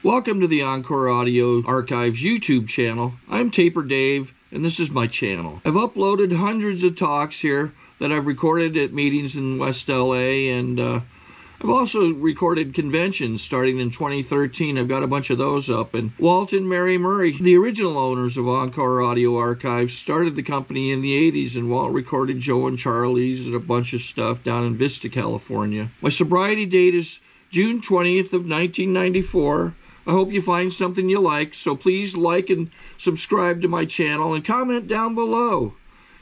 Welcome to the Encore Audio Archives YouTube channel. I'm Taper Dave, and this is my channel. I've uploaded hundreds of talks here that I've recorded at meetings in West LA, and I've also recorded conventions starting in 2013. I've got a bunch of those up. And Walt and Mary Murray, the original owners of Encore Audio Archives, started the company in the 80s, and Walt recorded Joe and Charlie's and a bunch of stuff down in Vista, California. My sobriety date is June 20th of 1994. I hope you find something you like, so please like and subscribe to my channel and comment down below.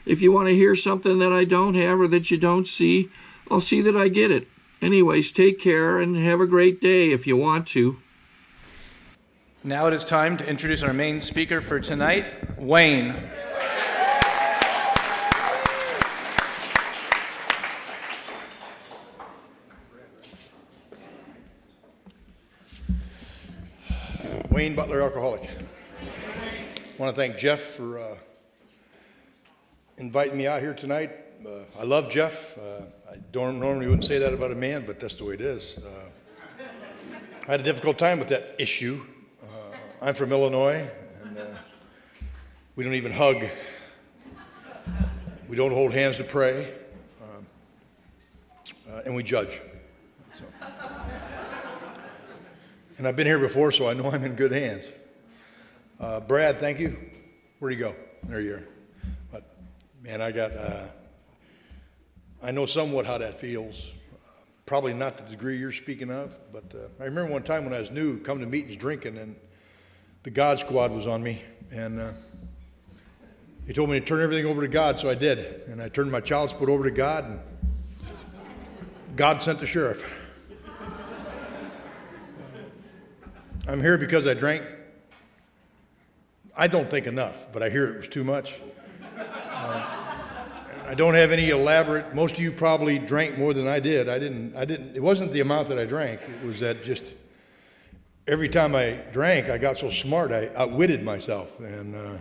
If you want to hear something that I don't have or that you don't see, I'll see that I get it. Anyways, take care and have a great day if you want to. Now it is time to introduce our main speaker for tonight, Wayne. Wayne Butler, alcoholic. I want to thank Jeff for inviting me out here tonight. I love Jeff. I normally wouldn't say that about a man, but that's the way it is. I had a difficult time with that issue. I'm from Illinois, and we don't even hug. We don't hold hands to pray, and we judge. So. And I've been here before, so I know I'm in good hands. Brad, thank you. Where'd he go? There you are. But man, I know somewhat how that feels. Probably not the degree you're speaking of, but I remember one time when I was new, coming to meetings drinking, and the God Squad was on me, and he told me to turn everything over to God, so I did. And I turned my child support over to God, and God sent the sheriff. I'm here because I drank, I don't think enough, but I hear it was too much. I don't have any elaborate, most of you probably drank more than I did. It wasn't the amount that I drank, it was that just every time I drank, I got so smart, I outwitted myself. And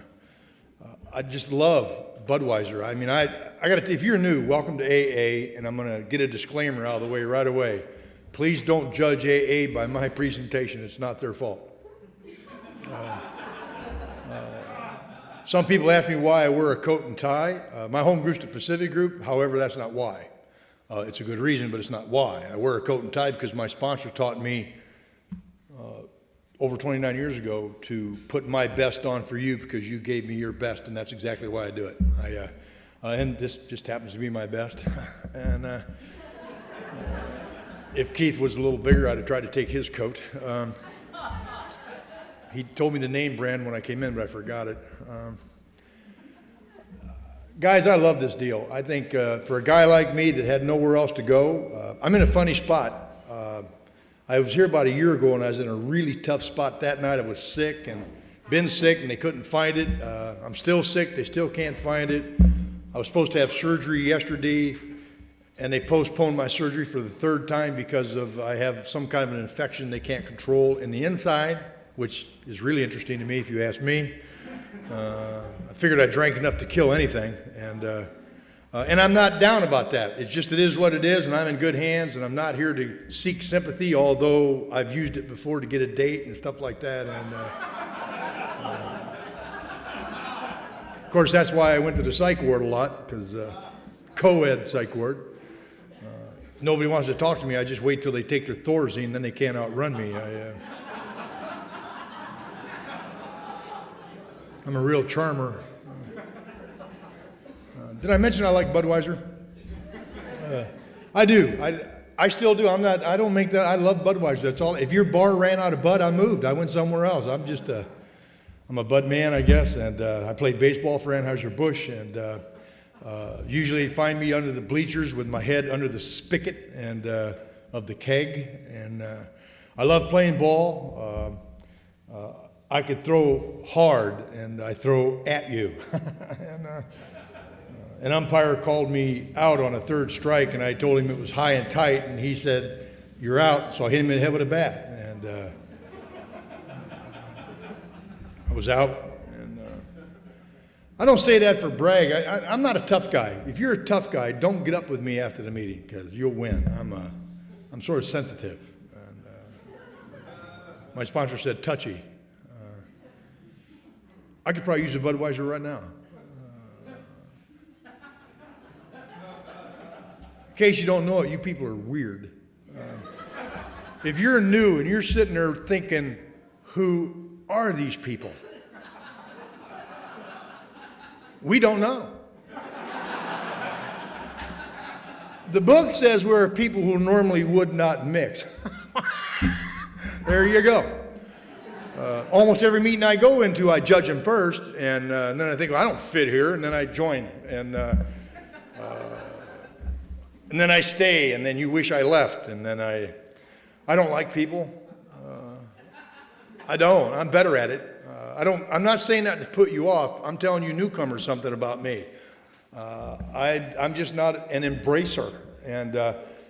I just love Budweiser. I mean, I got to, if you're new, welcome to AA, and I'm going to get a disclaimer out of the way right away. Please don't judge AA by my presentation. It's not their fault. Some people ask me why I wear a coat and tie. My home group's the Pacific Group. However, that's not why. It's a good reason, but it's not why. I wear a coat and tie because my sponsor taught me over 29 years ago to put my best on for you because you gave me your best, and that's exactly why I do it. And this just happens to be my best. And if Keith was a little bigger, I'd have tried to take his coat. He told me the name brand when I came in, but I forgot it. Guys, I love this deal. I think for a guy like me that had nowhere else to go, I'm in a funny spot. I was here about a year ago, and I was in a really tough spot that night. I was sick and been sick, and they couldn't find it. I'm still sick. They still can't find it. I was supposed to have surgery yesterday, and they postponed my surgery for the third time because I have some kind of an infection they can't control in the inside, which is really interesting to me if you ask me. I figured I drank enough to kill anything, and I'm not down about that. It's just it is what it is, and I'm in good hands, and I'm not here to seek sympathy, although I've used it before to get a date and stuff like that. And of course, that's why I went to the psych ward a lot, because co-ed psych ward. If nobody wants to talk to me, I just wait till they take their Thorazine, then they can't outrun me. I'm a real charmer. Did I mention I like Budweiser? I do. I still do. I don't make that. I love Budweiser. That's all. If your bar ran out of Bud, I moved. I went somewhere else. I'm a Bud man, I guess, and I played baseball for Anheuser-Busch, and usually find me under the bleachers with my head under the spigot and of the keg. And I love playing ball. I could throw hard, and I throw at you. And an umpire called me out on a third strike, and I told him it was high and tight, and he said, "You're out." So I hit him in the head with a bat, and I was out. I don't say that for brag. I'm not a tough guy. If you're a tough guy, don't get up with me after the meeting because you'll win. I'm sort of sensitive. And, My sponsor said touchy. I could probably use a Budweiser right now. In case you don't know it, you people are weird. If you're new and you're sitting there thinking, who are these people? We don't know. The book says we're people who normally would not mix. There you go. Almost every meeting I go into, I judge them first, and then I think, well, I don't fit here, and then I join, and then I stay, and then you wish I left, and then I don't like people. I don't. I'm better at it. I'm not saying that to put you off. I'm telling you newcomers something about me. I'm just not an embracer, and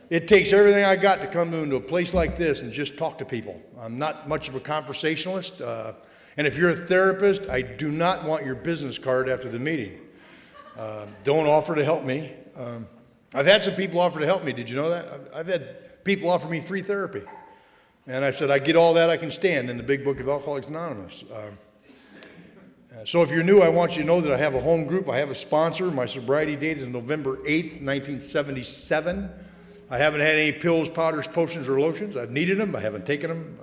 it takes everything I got to come into a place like this and just talk to people. I'm not much of a conversationalist, and if you're a therapist, I do not want your business card after the meeting. Don't offer to help me. I've had some people offer to help me. Did you know that? I've had people offer me free therapy, and I said, I get all that I can stand in the big book of Alcoholics Anonymous. So if you're new, I want you to know that I have a home group. I have a sponsor. My sobriety date is November 8th, 1977. I haven't had any pills, powders, potions, or lotions. I've needed them. I haven't taken them.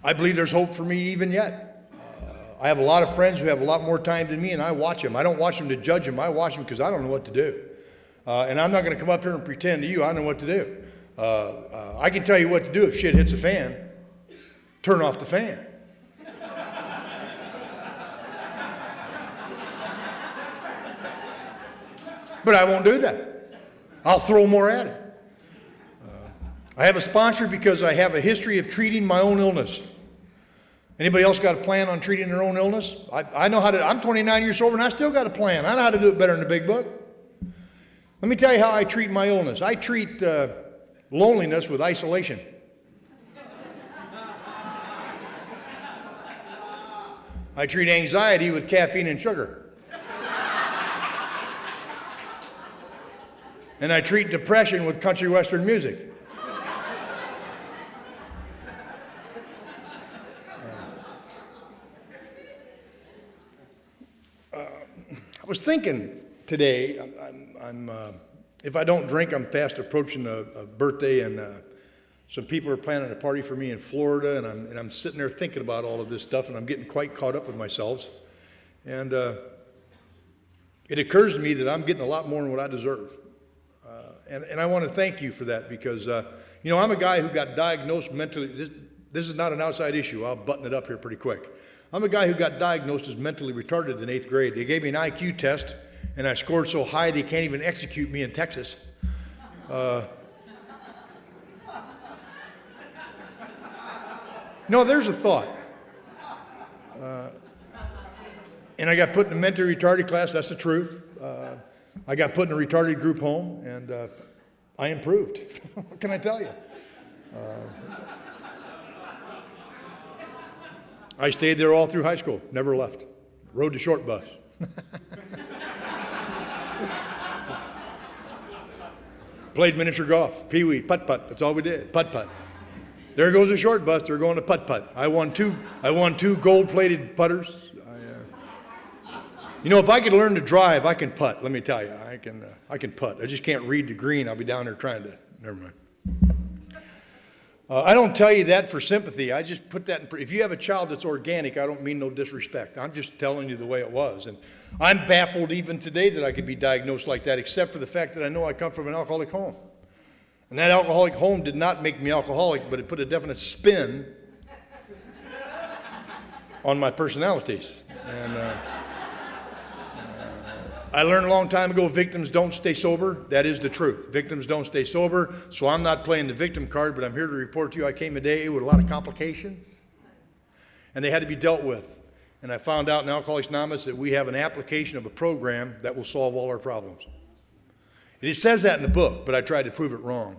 I believe there's hope for me even yet. I have a lot of friends who have a lot more time than me, and I watch them. I don't watch them to judge them. I watch them because I don't know what to do. And I'm not going to come up here and pretend to you I know what to do. I can tell you what to do if shit hits a fan. Turn off the fan. But I won't do that. I'll throw more at it. I have a sponsor because I have a history of treating my own illness. Anybody else got a plan on treating their own illness? I know how to. I'm 29 years sober and I still got a plan. I know how to do it better than the big book. Let me tell you how I treat my illness. I treat loneliness with isolation. I treat anxiety with caffeine and sugar. And I treat depression with country western music. I was thinking today, if I don't drink, I'm fast approaching a birthday, and some people are planning a party for me in Florida, and I'm sitting there thinking about all of this stuff, and I'm getting quite caught up with myself. And it occurs to me that I'm getting a lot more than what I deserve. And I want to thank you for that, because, you know, I'm a guy who got diagnosed mentally. This is not an outside issue. I'll button it up here pretty quick. I'm a guy who got diagnosed as mentally retarded in 8th grade. They gave me an IQ test, and I scored so high they can't even execute me in Texas. No, there's a thought. And I got put in the mentally retarded class. That's the truth. I got put in a retarded group home, and I improved. What can I tell you? I stayed there all through high school, never left. Rode the short bus. Played miniature golf, pee-wee, putt-putt. That's all we did, putt-putt. There goes the short bus. They're going to putt-putt. I won two gold-plated putters. You know, if I could learn to drive, I can putt. Let me tell you, I can putt. I just can't read the green. I'll be down there trying to. Never mind. I don't tell you that for sympathy. I just put that in. If you have a child that's organic, I don't mean no disrespect. I'm just telling you the way it was. And I'm baffled even today that I could be diagnosed like that, except for the fact that I know I come from an alcoholic home. And that alcoholic home did not make me alcoholic, but it put a definite spin on my personalities. And I learned a long time ago, victims don't stay sober. That is the truth. Victims don't stay sober, so I'm not playing the victim card, but I'm here to report to you I came a day with a lot of complications, and they had to be dealt with. And I found out in Alcoholics Anonymous that we have an application of a program that will solve all our problems. It says that in the book, but I tried to prove it wrong.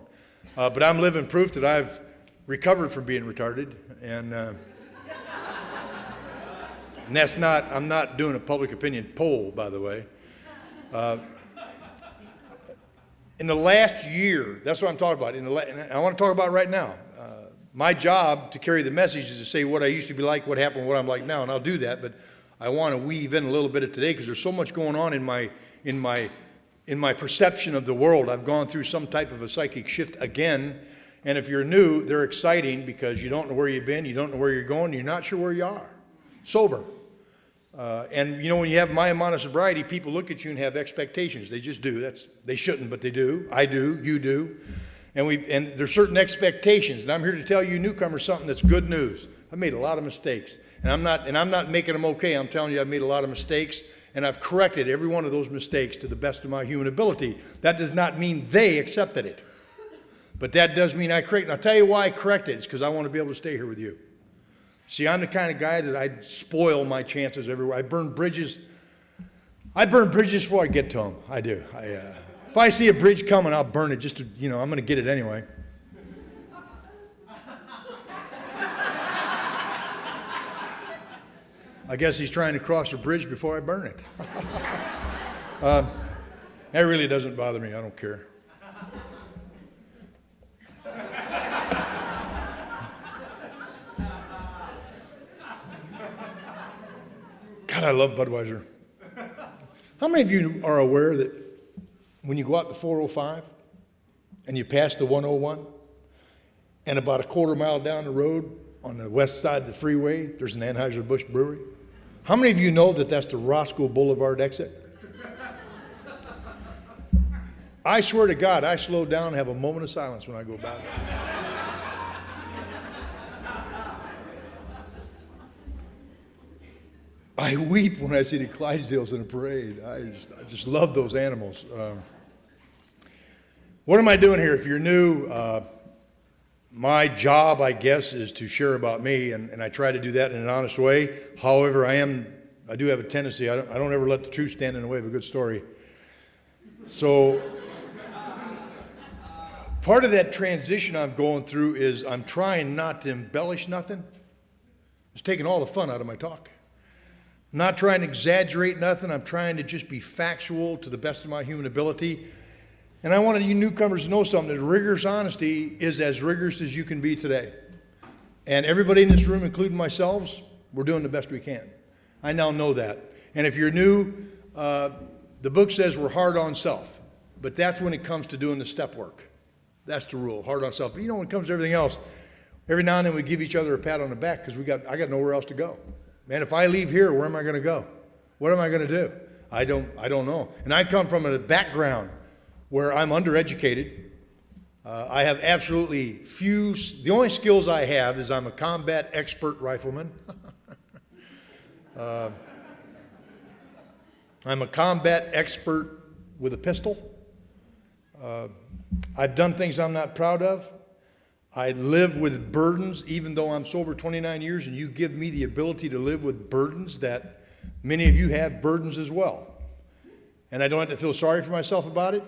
But I'm living proof that I've recovered from being retarded, and that's not, I'm not doing a public opinion poll, by the way. In the last year, that's what I'm talking about. And I want to talk about it right now. My job to carry the message is to say what I used to be like, what happened, what I'm like now, and I'll do that. But I want to weave in a little bit of today because there's so much going on in my perception of the world. I've gone through some type of a psychic shift again. And if you're new, they're exciting because you don't know where you've been, you don't know where you're going, you're not sure where you are. Sober. And you know, when you have my amount of sobriety, people look at you and have expectations. They just do. They shouldn't, but they do. I do. You do. And there's certain expectations. And I'm here to tell you newcomers something that's good news. I made a lot of mistakes. And I'm not making them okay. I'm telling you I've made a lot of mistakes. And I've corrected every one of those mistakes to the best of my human ability. That does not mean they accepted it. But that does mean I correct. And I'll tell you why I corrected it. It's because I want to be able to stay here with you. See, I'm the kind of guy that I spoil my chances everywhere. I burn bridges. I burn bridges before I get to them. I do. If I see a bridge coming, I'll burn it just to, I'm going to get it anyway. I guess he's trying to cross a bridge before I burn it. That really doesn't bother me. I don't care. God, I love Budweiser. How many of you are aware that when you go out the 405 and you pass the 101 and about a quarter mile down the road on the west side of the freeway, there's an Anheuser-Busch brewery? How many of you know that that's the Roscoe Boulevard exit? I swear to God, I slow down and have a moment of silence when I go by there. I weep when I see the Clydesdales in a parade. I just love those animals. What am I doing here? If you're new, my job, I guess, is to share about me, and I try to do that in an honest way. However, I do have a tendency. I don't ever let the truth stand in the way of a good story. So part of that transition I'm going through is I'm trying not to embellish nothing. It's taking all the fun out of my talk. I'm not trying to exaggerate nothing. I'm trying to just be factual to the best of my human ability. And I wanted you newcomers to know something, that rigorous honesty is as rigorous as you can be today. And everybody in this room, including myself, we're doing the best we can. I now know that. And if you're new, the book says we're hard on self. But that's when it comes to doing the step work. That's the rule, hard on self. But when it comes to everything else, every now and then we give each other a pat on the back because I got nowhere else to go. Man, if I leave here, where am I going to go? What am I going to do? I don't know. And I come from a background where I'm undereducated. I have absolutely few. The only skills I have is I'm a combat expert rifleman. I'm a combat expert with a pistol. I've done things I'm not proud of. I live with burdens, even though I'm sober 29 years, and you give me the ability to live with burdens that many of you have burdens as well. And I don't have to feel sorry for myself about it.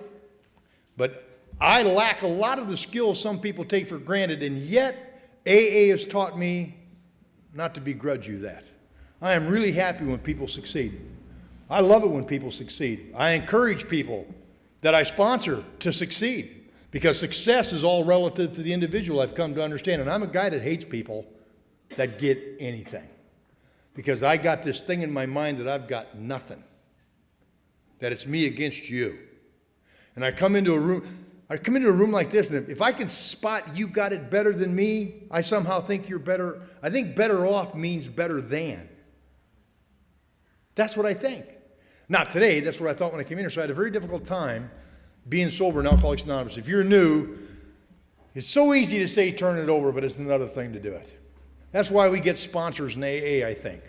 But I lack a lot of the skills some people take for granted, and yet AA has taught me not to begrudge you that. I am really happy when people succeed. I love it when people succeed. I encourage people that I sponsor to succeed. Because success is all relative to the individual, I've come to understand. And I'm a guy that hates people that get anything. Because I got this thing in my mind that I've got nothing. That it's me against you. And I come into a room like this, and if I can spot you got it better than me, I somehow think you're better. I think better off means better than. That's what I think. Not today, that's what I thought when I came in here. So I had a very difficult time being sober in Alcoholics Anonymous. If you're new, it's so easy to say turn it over, but it's another thing to do it. That's why we get sponsors in AA, I think.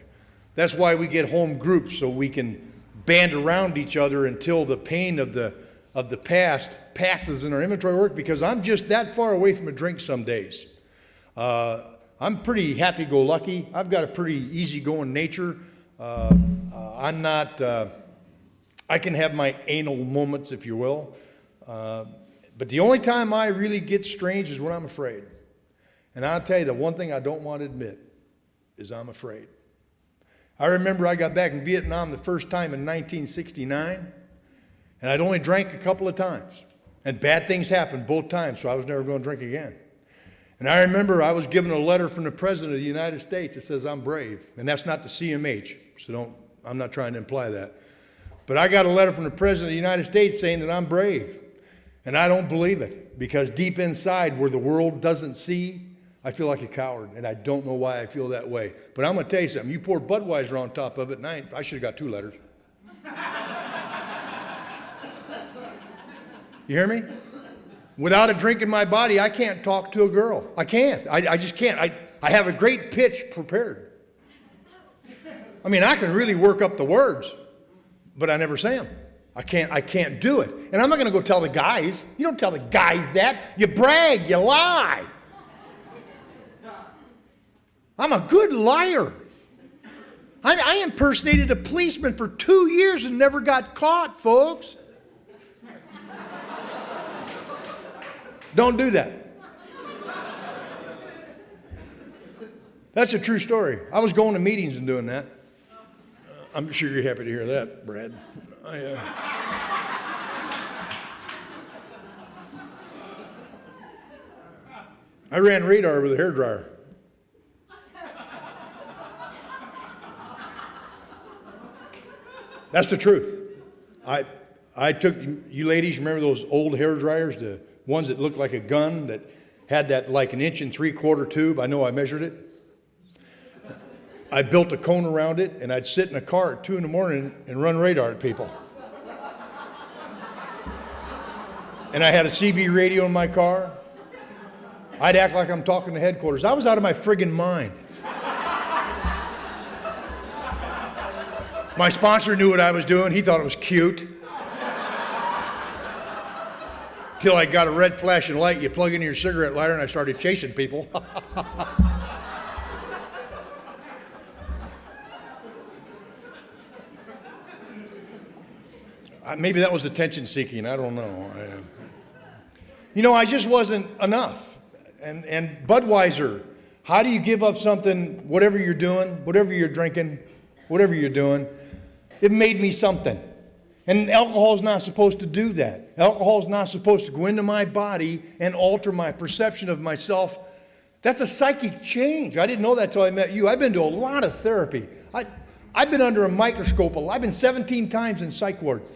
That's why we get home groups, so we can band around each other until the pain of the past passes in our inventory work, because I'm just that far away from a drink some days. I'm pretty happy-go-lucky. I've got a pretty easygoing nature. I'm not, I can have my anal moments, if you will. But the only time I really get strange is when I'm afraid. And I'll tell you, the one thing I don't want to admit is I'm afraid. I remember I got back in Vietnam the first time in 1969, and I'd only drank a couple of times. And bad things happened both times, so I was never going to drink again. And I remember I was given a letter from the President of the United States that says I'm brave. And that's not the CMH, so I'm not trying to imply that. But I got a letter from the President of the United States saying that I'm brave. And I don't believe it, because deep inside where the world doesn't see, I feel like a coward, and I don't know why I feel that way. But I'm going to tell you something. You pour Budweiser on top of it, and I should have got 2 letters. You hear me? Without a drink in my body, I can't talk to a girl. I can't. I just can't. I have a great pitch prepared. I mean, I can really work up the words, but I never say them. I can't do it. And I'm not going to go tell the guys. You don't tell the guys that. You brag, you lie. I'm a good liar. I impersonated a policeman for 2 years and never got caught, folks. Don't do that. That's a true story. I was going to meetings and doing that. I'm sure you're happy to hear that, Brad. I ran radar with a hairdryer. That's the truth. I took, you ladies, remember those old hair dryers, the ones that looked like a gun that had that like 1 3/4 inch tube? I know I measured it. I built a cone around it, and I'd sit in a car at 2 in the morning and run radar at people. And I had a CB radio in my car. I'd act like I'm talking to headquarters. I was out of my friggin' mind. My sponsor knew what I was doing. He thought it was cute. Till I got a red flashing light, you plug in your cigarette lighter, and I started chasing people. Maybe that was attention seeking, I don't know. I just wasn't enough. And Budweiser, how do you give up something, whatever you're doing, whatever you're drinking, whatever you're doing? It made me something. And alcohol is not supposed to do that. Alcohol is not supposed to go into my body and alter my perception of myself. That's a psychic change. I didn't know that till I met you. I've been to a lot of therapy. I've been under a microscope. I've been 17 times in psych wards.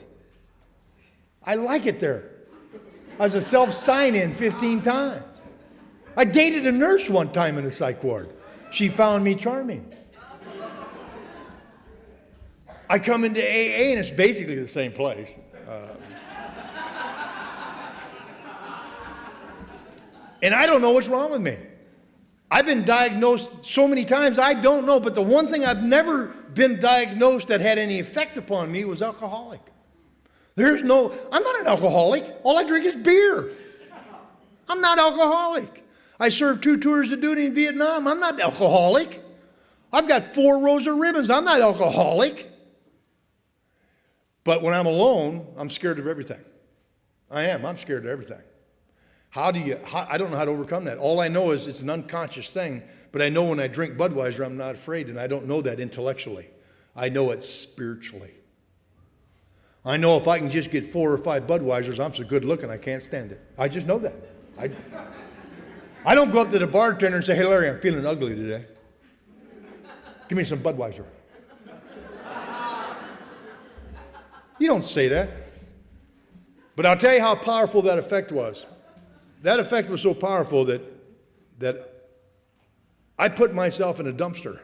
I like it there. I was a self-sign-in 15 times. I dated a nurse one time in a psych ward. She found me charming. I come into AA and it's basically the same place. And I don't know what's wrong with me. I've been diagnosed so many times, I don't know. But the one thing I've never been diagnosed that had any effect upon me was alcoholic. I'm not an alcoholic. All I drink is beer. I'm not alcoholic. I served 2 tours of duty in Vietnam. I'm not alcoholic. I've got 4 rows of ribbons. I'm not alcoholic. But when I'm alone, I'm scared of everything. I am. I'm scared of everything. I don't know how to overcome that. All I know is it's an unconscious thing, but I know when I drink Budweiser, I'm not afraid, and I don't know that intellectually. I know it spiritually. I know if I can just get 4 or 5 Budweisers, I'm so good looking I can't stand it. I just know that. I don't go up to the bartender and say, "Hey Larry, I'm feeling ugly today. Give me some Budweiser." You don't say that. But I'll tell you how powerful that effect was. That effect was so powerful that I put myself in a dumpster.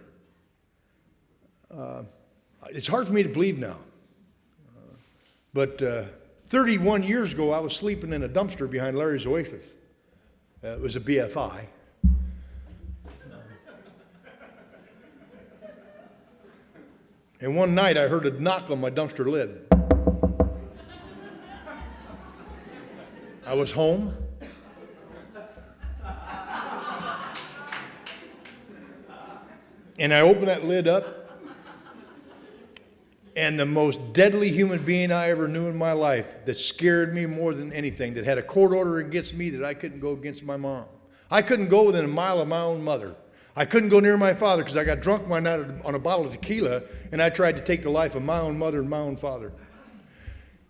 It's hard for me to believe now. But 31 years ago, I was sleeping in a dumpster behind Larry's Oasis. It was a BFI. And one night, I heard a knock on my dumpster lid. I was home. And I opened that lid up. And the most deadly human being I ever knew in my life that scared me more than anything, that had a court order against me that I couldn't go against my mom. I couldn't go within a mile of my own mother. I couldn't go near my father because I got drunk one night on a bottle of tequila and I tried to take the life of my own mother and my own father.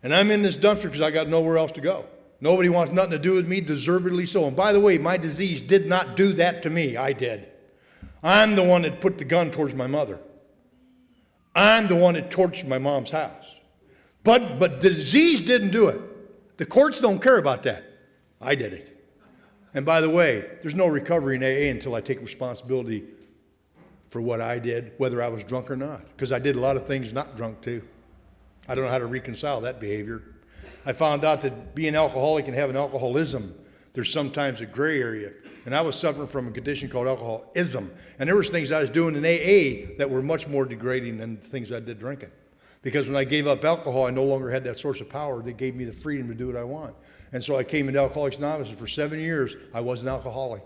And I'm in this dumpster because I got nowhere else to go. Nobody wants nothing to do with me, deservedly so. And by the way, my disease did not do that to me. I did. I'm the one that put the gun towards my mother. I'm the one that torched my mom's house. But the disease didn't do it. The courts don't care about that. I did it. And by the way, there's no recovery in AA until I take responsibility for what I did, whether I was drunk or not. Because I did a lot of things not drunk too. I don't know how to reconcile that behavior. I found out that being alcoholic and having alcoholism, there's sometimes a gray area. And I was suffering from a condition called alcoholism. And there was things I was doing in AA that were much more degrading than the things I did drinking. Because when I gave up alcohol, I no longer had that source of power that gave me the freedom to do what I want. And so I came into Alcoholics Anonymous, and for 7 years, I was an alcoholic.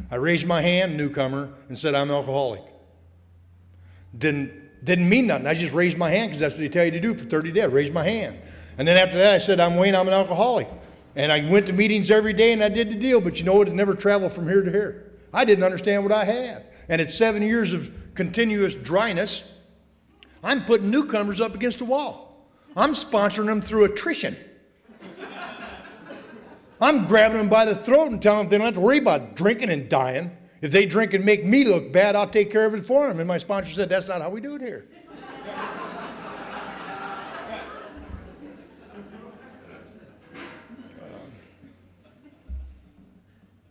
I raised my hand, newcomer, and said, I'm an alcoholic. Didn't mean nothing. I just raised my hand because that's what they tell you to do for 30 days. I raised my hand. And then after that, I said, I'm Wayne, I'm an alcoholic. And I went to meetings every day, and I did the deal. But you know what? It never traveled from here to here. I didn't understand what I had. And at 7 years of continuous dryness, I'm putting newcomers up against the wall. I'm sponsoring them through attrition. I'm grabbing them by the throat and telling them they don't have to worry about drinking and dying. If they drink and make me look bad, I'll take care of it for them. And my sponsor said, that's not how we do it here.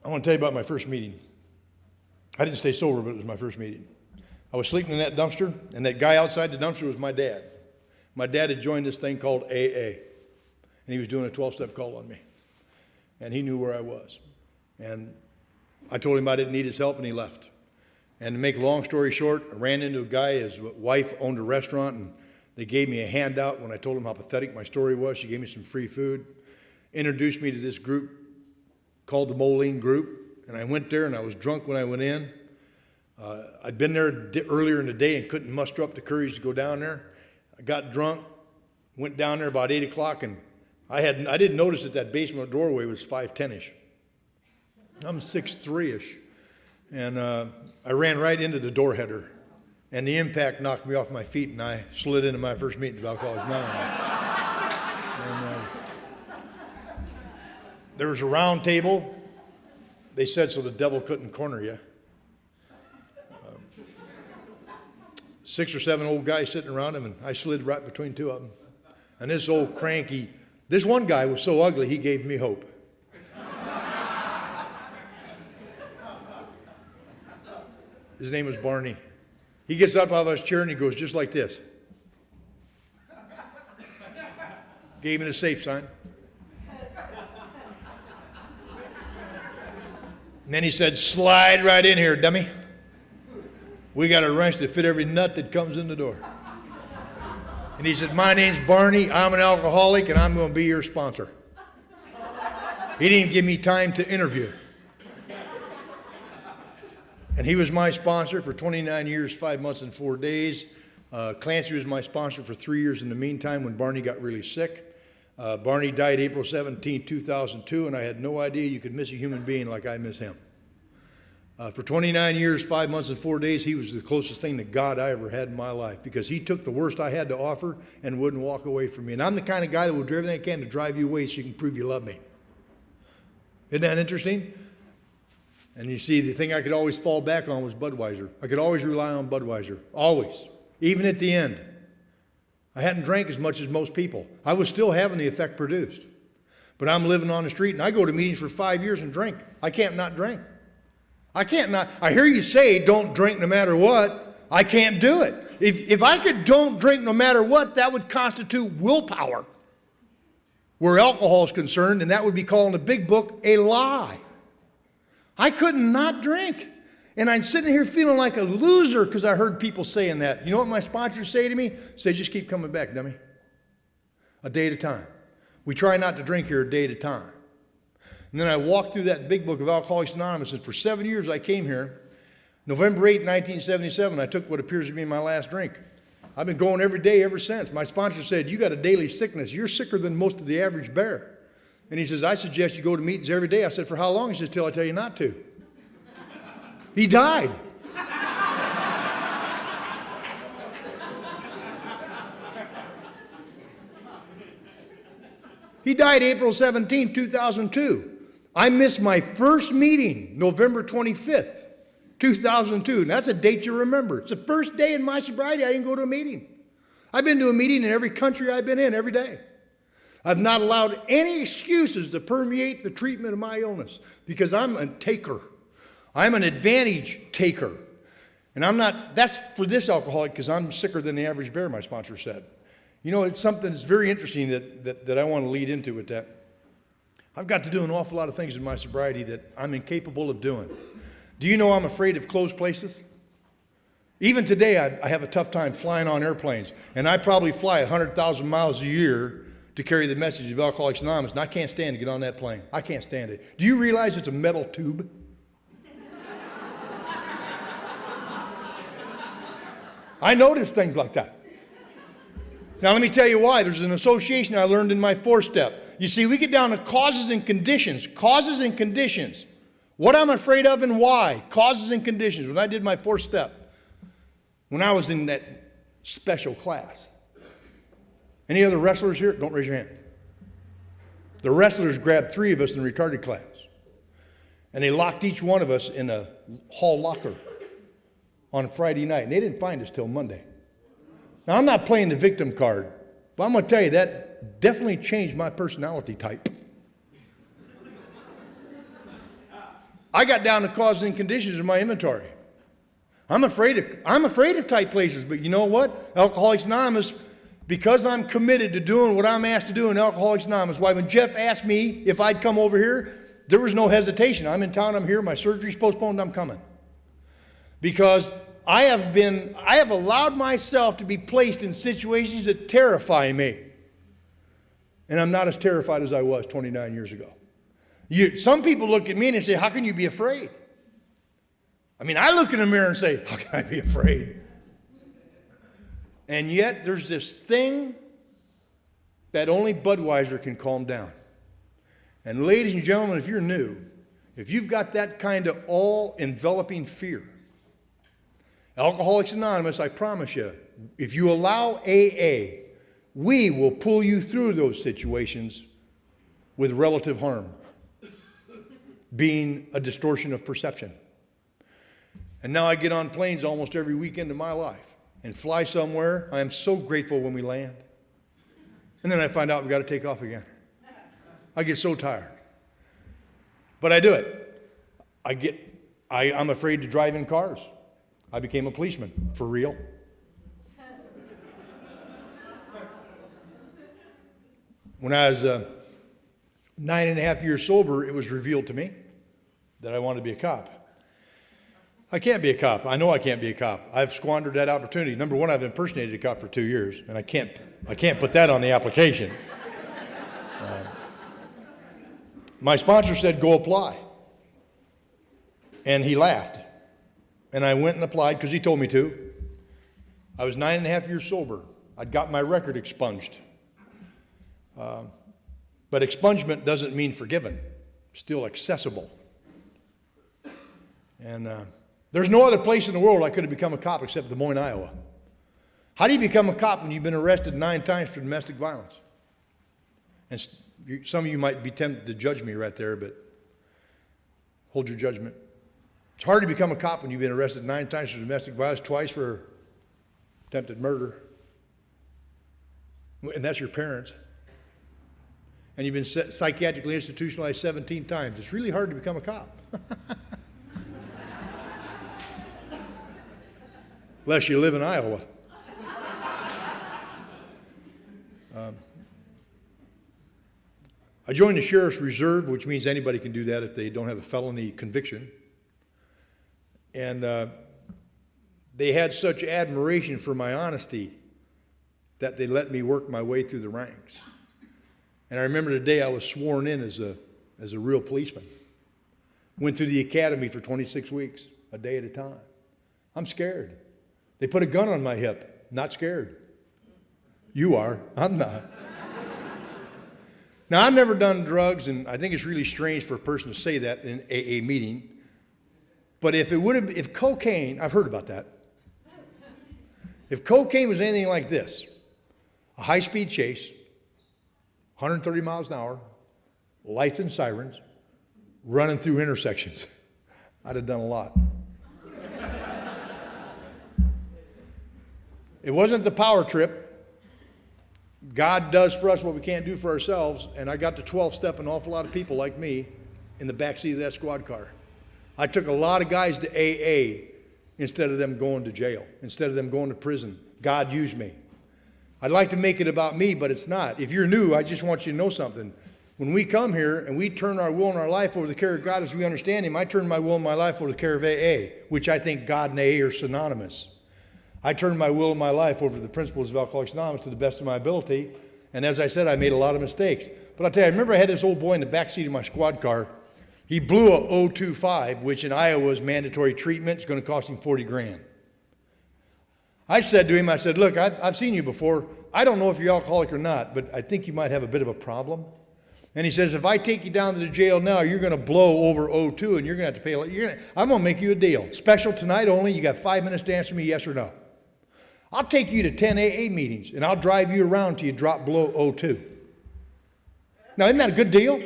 I want to tell you about my first meeting. I didn't stay sober, but it was my first meeting. I was sleeping in that dumpster, and that guy outside the dumpster was my dad. My dad had joined this thing called AA, and he was doing a 12-step call on me. And he knew where I was. And I told him I didn't need his help, and he left. And to make a long story short, I ran into a guy, his wife owned a restaurant, and they gave me a handout when I told them how pathetic my story was. She gave me some free food, introduced me to this group called the Moline Group, and I went there, and I was drunk when I went in. I'd been there earlier in the day and couldn't muster up the courage to go down there. I got drunk, went down there about 8 o'clock, and I didn't notice that basement doorway was 5'10"-ish. I'm 6'3"-ish. And I ran right into the door header, and the impact knocked me off my feet, and I slid into my first meeting of Alcoholics Anonymous. There was a round table. They said so the devil couldn't corner you. 6 or 7 old guys sitting around him, and I slid right between two of them. And this old cranky, this one guy was so ugly, he gave me hope. His name was Barney. He gets up out of his chair and he goes just like this. Gave me the safe sign. And then he said, slide right in here, dummy. We got a wrench to fit every nut that comes in the door. And he said, my name's Barney, I'm an alcoholic, and I'm going to be your sponsor. He didn't give me time to interview. And he was my sponsor for 29 years, 5 months, and 4 days. Clancy was my sponsor for 3 years in the meantime when Barney got really sick. Barney died April 17, 2002, and I had no idea you could miss a human being like I miss him. For 29 years, 5 months, and 4 days, he was the closest thing to God I ever had in my life because he took the worst I had to offer and wouldn't walk away from me. And I'm the kind of guy that will do everything I can to drive you away so you can prove you love me. Isn't that interesting? And you see, the thing I could always fall back on was Budweiser. I could always rely on Budweiser, always, even at the end. I hadn't drank as much as most people. I was still having the effect produced. But I'm living on the street, and I go to meetings for 5 years and drink. I can't not drink. I can't not. I hear you say don't drink no matter what. I can't do it. If I could don't drink no matter what, that would constitute willpower where alcohol is concerned, and that would be called in the big book a lie. I couldn't not drink. And I'm sitting here feeling like a loser because I heard people saying that. You know what my sponsors say to me? Say, just keep coming back, dummy. A day at a time. We try not to drink here a day at a time. And then I walked through that big book of Alcoholics Anonymous, and for 7 years I came here. November 8, 1977, I took what appears to be my last drink. I've been going every day ever since. My sponsor said, you got a daily sickness. You're sicker than most of the average bear. And he says, I suggest you go to meetings every day. I said, for how long? He says, till I tell you not to. He died. He died April 17, 2002. I missed my first meeting, November 25th, 2002. And that's a date you remember. It's the first day in my sobriety I didn't go to a meeting. I've been to a meeting in every country I've been in every day. I've not allowed any excuses to permeate the treatment of my illness because I'm a taker. I'm an advantage taker. And I'm not, that's for this alcoholic because I'm sicker than the average bear, my sponsor said. You know, it's something that's very interesting that I want to lead into with that. I've got to do an awful lot of things in my sobriety that I'm incapable of doing. Do you know I'm afraid of closed places? Even today, I have a tough time flying on airplanes. And I probably fly 100,000 miles a year to carry the message of Alcoholics Anonymous, and I can't stand to get on that plane. I can't stand it. Do you realize it's a metal tube? I notice things like that. Now, let me tell you why. There's an association I learned in my 4-step. You see, we get down to causes and conditions. Causes and conditions. What I'm afraid of and why. Causes and conditions. When I did my 4-step, when I was in that special class. Any other wrestlers here? Don't raise your hand. The wrestlers grabbed 3 of us in the retarded class. And they locked each one of us in a hall locker on Friday night. And they didn't find us till Monday. Now, I'm not playing the victim card, but I'm going to tell you that definitely changed my personality type. I got down to causes and conditions in my inventory. I'm afraid of tight places, but you know what? Alcoholics Anonymous, because I'm committed to doing what I'm asked to do in Alcoholics Anonymous, why when Jeff asked me if I'd come over here, there was no hesitation. I'm in town, I'm here, my surgery's postponed, I'm coming. Because I have allowed myself to be placed in situations that terrify me. And I'm not as terrified as I was 29 years ago. Some people look at me and they say, how can you be afraid? I mean, I look in the mirror and say, how can I be afraid? And yet there's this thing that only Budweiser can calm down. And ladies and gentlemen, if you're new, if you've got that kind of all-enveloping fear, Alcoholics Anonymous, I promise you, if you allow AA, we will pull you through those situations with relative harm, being a distortion of perception. And now I get on planes almost every weekend of my life and fly somewhere. I am so grateful when we land. And then I find out we've got to take off again. I get so tired. But I do it. I'm afraid to drive in cars. I became a policeman, for real. When I was 9.5 years sober, it was revealed to me that I wanted to be a cop. I can't be a cop. I know I can't be a cop. I've squandered that opportunity. Number one, I've impersonated a cop for 2 years, and I can't put that on the application. My sponsor said, go apply. And he laughed. And I went and applied because he told me to. I was 9.5 years sober. I'd got my record expunged. But expungement doesn't mean forgiven. Still accessible. And there's no other place in the world I could have become a cop except Des Moines, Iowa. How do you become a cop when you've been arrested 9 times for domestic violence? And some of you might be tempted to judge me right there, but hold your judgment. It's hard to become a cop when you've been arrested 9 times for domestic violence, twice for attempted murder. And that's your parents. And you've been psychiatrically institutionalized 17 times. It's really hard to become a cop. Unless you live in Iowa. I joined the Sheriff's Reserve, which means anybody can do that if they don't have a felony conviction. And they had such admiration for my honesty that they let me work my way through the ranks. And I remember the day I was sworn in as a real policeman. Went through the academy for 26 weeks, a day at a time. I'm scared. They put a gun on my hip. Not scared. You are. I'm not. Now, I've never done drugs, and I think it's really strange for a person to say that in an AA meeting. But if cocaine, I've heard about that. If cocaine was anything like this, a high-speed chase, 130 miles an hour, lights and sirens, running through intersections. I'd have done a lot. It wasn't the power trip. God does for us what we can't do for ourselves, and I got to 12-step an awful lot of people like me in the backseat of that squad car. I took a lot of guys to AA instead of them going to jail, instead of them going to prison. God used me. I'd like to make it about me, but it's not. If you're new, I just want you to know something. When we come here and we turn our will and our life over to the care of God as we understand Him, I turn my will and my life over to the care of AA, which I think God and AA are synonymous. I turned my will and my life over to the principles of Alcoholics Anonymous to the best of my ability, and as I said, I made a lot of mistakes. But I'll tell you, I remember I had this old boy in the backseat of my squad car. He blew a 025, which in Iowa is mandatory treatment. It's going to cost him 40 grand. I said to him, I said, look, I've seen you before. I don't know if you're alcoholic or not, but I think you might have a bit of a problem. And he says, if I take you down to the jail now, you're going to blow over 02 and you're going to have to pay. I'm going to make you a deal. Special tonight only. You got 5 minutes to answer me yes or no. I'll take you to 10 AA meetings and I'll drive you around till you drop below 02. Now, isn't that a good deal?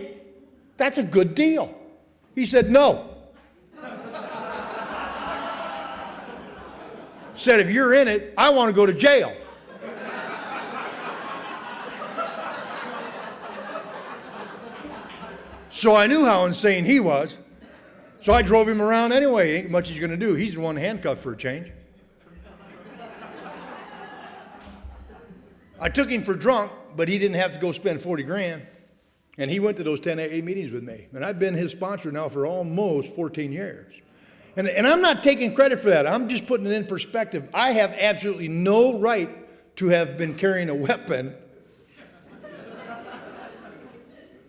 That's a good deal. He said, no. Said, if you're in it, I want to go to jail. So I knew how insane he was. So I drove him around anyway. Ain't much he's going to do. He's the one handcuffed for a change. I took him for drunk, but he didn't have to go spend 40 grand. And he went to those 10 AA meetings with me. And I've been his sponsor now for almost 14 years. And I'm not taking credit for that. I'm just putting it in perspective. I have absolutely no right to have been carrying a weapon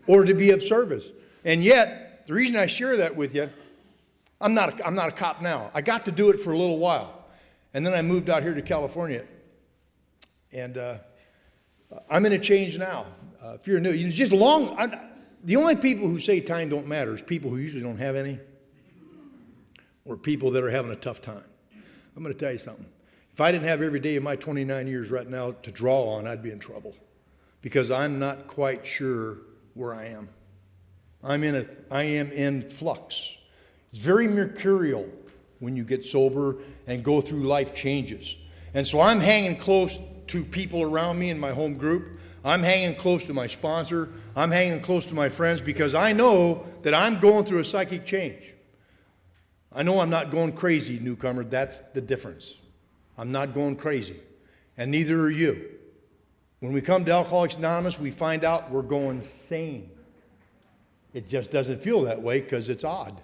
or to be of service. And yet, the reason I share that with you, I'm not a cop now. I got to do it for a little while. And then I moved out here to California. And I'm in a change now. If you're new, the only people who say time don't matter is people who usually don't have any, or people that are having a tough time. I'm going to tell you something. If I didn't have every day of my 29 years right now to draw on, I'd be in trouble, because I'm not quite sure where I am. I am in flux. It's very mercurial when you get sober and go through life changes. And so I'm hanging close to people around me in my home group. I'm hanging close to my sponsor. I'm hanging close to my friends, because I know that I'm going through a psychic change. I know I'm not going crazy, newcomer. That's the difference. I'm not going crazy, and neither are you. When we come to Alcoholics Anonymous, we find out we're going sane. It just doesn't feel that way because it's odd.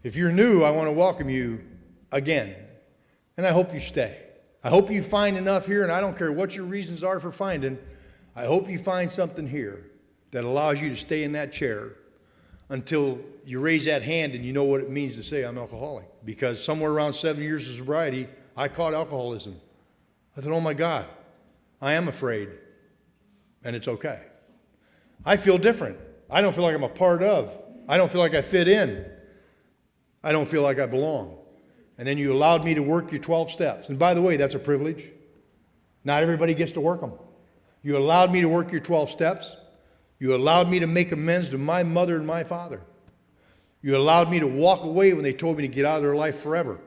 If you're new, I want to welcome you again, and I hope you stay. I hope you find enough here, and I don't care what your reasons are for finding, I hope you find something here that allows you to stay in that chair until you raise that hand and you know what it means to say, I'm alcoholic. Because somewhere around 7 years of sobriety, I caught alcoholism. I thought, oh my God, I am afraid, and it's okay. I feel different. I don't feel like I'm a part of. I don't feel like I fit in. I don't feel like I belong. And then you allowed me to work your 12 steps. And by the way, that's a privilege. Not everybody gets to work them. You allowed me to work your 12 steps. You allowed me to make amends to my mother and my father. You allowed me to walk away when they told me to get out of their life forever.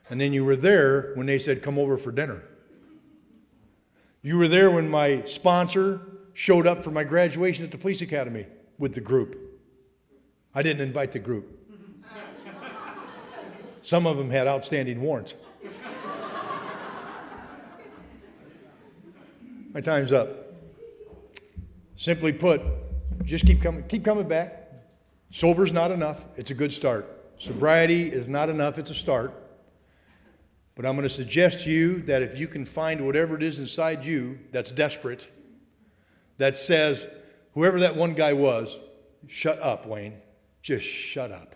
And then you were there when they said, come over for dinner. You were there when my sponsor showed up for my graduation at the police academy with the group. I didn't invite the group. Some of them had outstanding warrants. My time's up. Simply put, just keep coming back. Sober's not enough. It's a good start. Sobriety is not enough. It's a start. But I'm going to suggest to you that if you can find whatever it is inside you that's desperate, that says, whoever that one guy was, shut up, Wayne. Just shut up.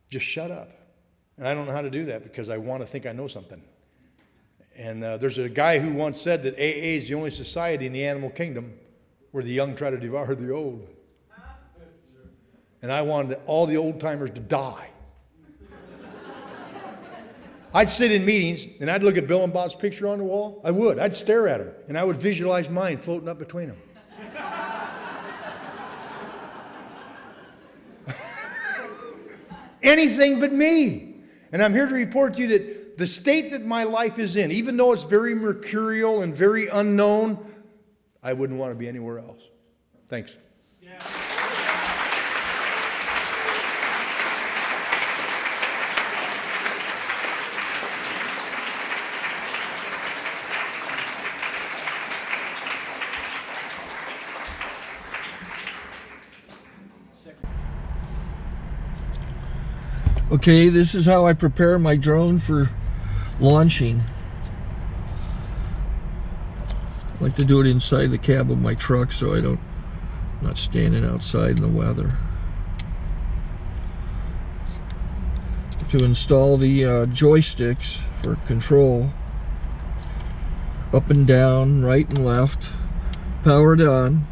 Just shut up. And I don't know how to do that because I want to think I know something. And there's a guy who once said that AA is the only society in the animal kingdom where the young try to devour the old. And I wanted all the old timers to die. I'd sit in meetings and I'd look at Bill and Bob's picture on the wall. I would. I'd stare at them and I would visualize mine floating up between them. Anything but me. And I'm here to report to you that the state that my life is in, even though it's very mercurial and very unknown, I wouldn't want to be anywhere else. Thanks. Yeah. Okay, this is how I prepare my drone for launching. I like to do it inside the cab of my truck so I'm not standing outside in the weather. To install the joysticks for control, up and down, right and left, powered on.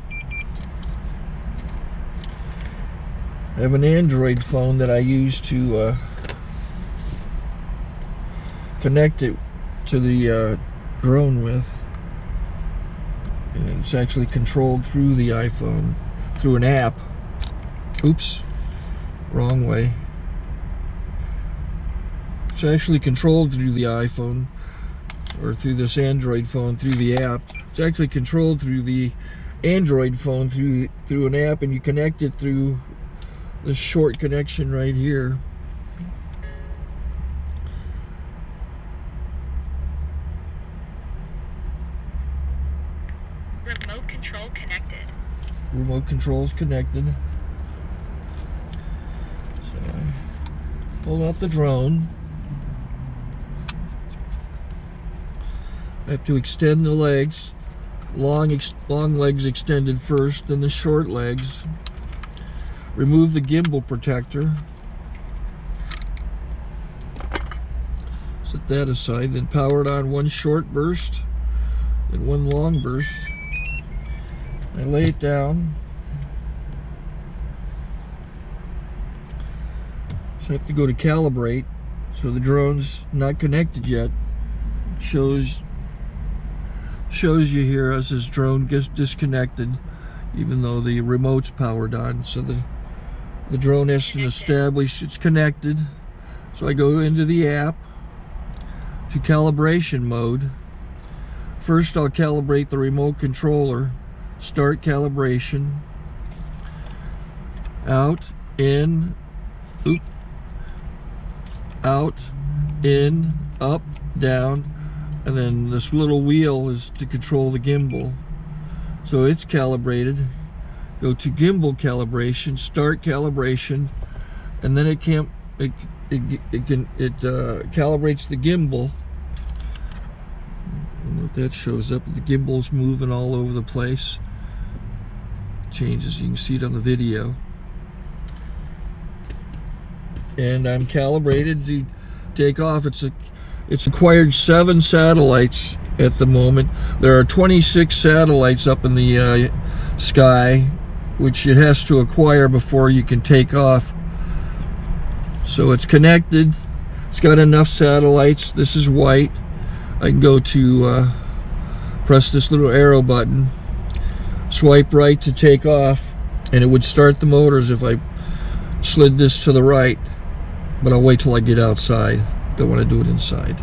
I have an Android phone that I use to connect it to the drone with. And it's actually controlled through the iPhone, through an app. Oops, wrong way. It's actually controlled through the iPhone, or through this Android phone, through the app. It's actually controlled through the Android phone, through an app, and you connect it through this short connection right here. Remote control connected. Remote control's connected. So I pull out the drone. I have to extend the legs. Long legs extended first, then the short legs. Remove the gimbal protector. Set that aside, then power it on one short burst and one long burst. I lay it down. So I have to go to calibrate. So the drone's not connected yet. It shows you here as this drone gets disconnected, even though the remote's powered on. So the drone has to establish it's connected. So I go into the app to calibration mode. First I'll calibrate the remote controller. Start calibration. Out, in, oop, out, in, up, down, and then this little wheel is to control the gimbal. So it's calibrated. Go to gimbal calibration, start calibration, and then it calibrates the gimbal. I don't know if that shows up. The gimbal's moving all over the place. Changes, you can see it on the video. And I'm calibrated to take off. It's acquired 7 satellites at the moment. There are 26 satellites up in the sky, which it has to acquire before you can take off. So it's connected. It's got enough satellites. This is white. I can go to press this little arrow button, swipe right to take off, and it would start the motors if I slid this to the right. But I'll wait till I get outside. Don't want to do it inside.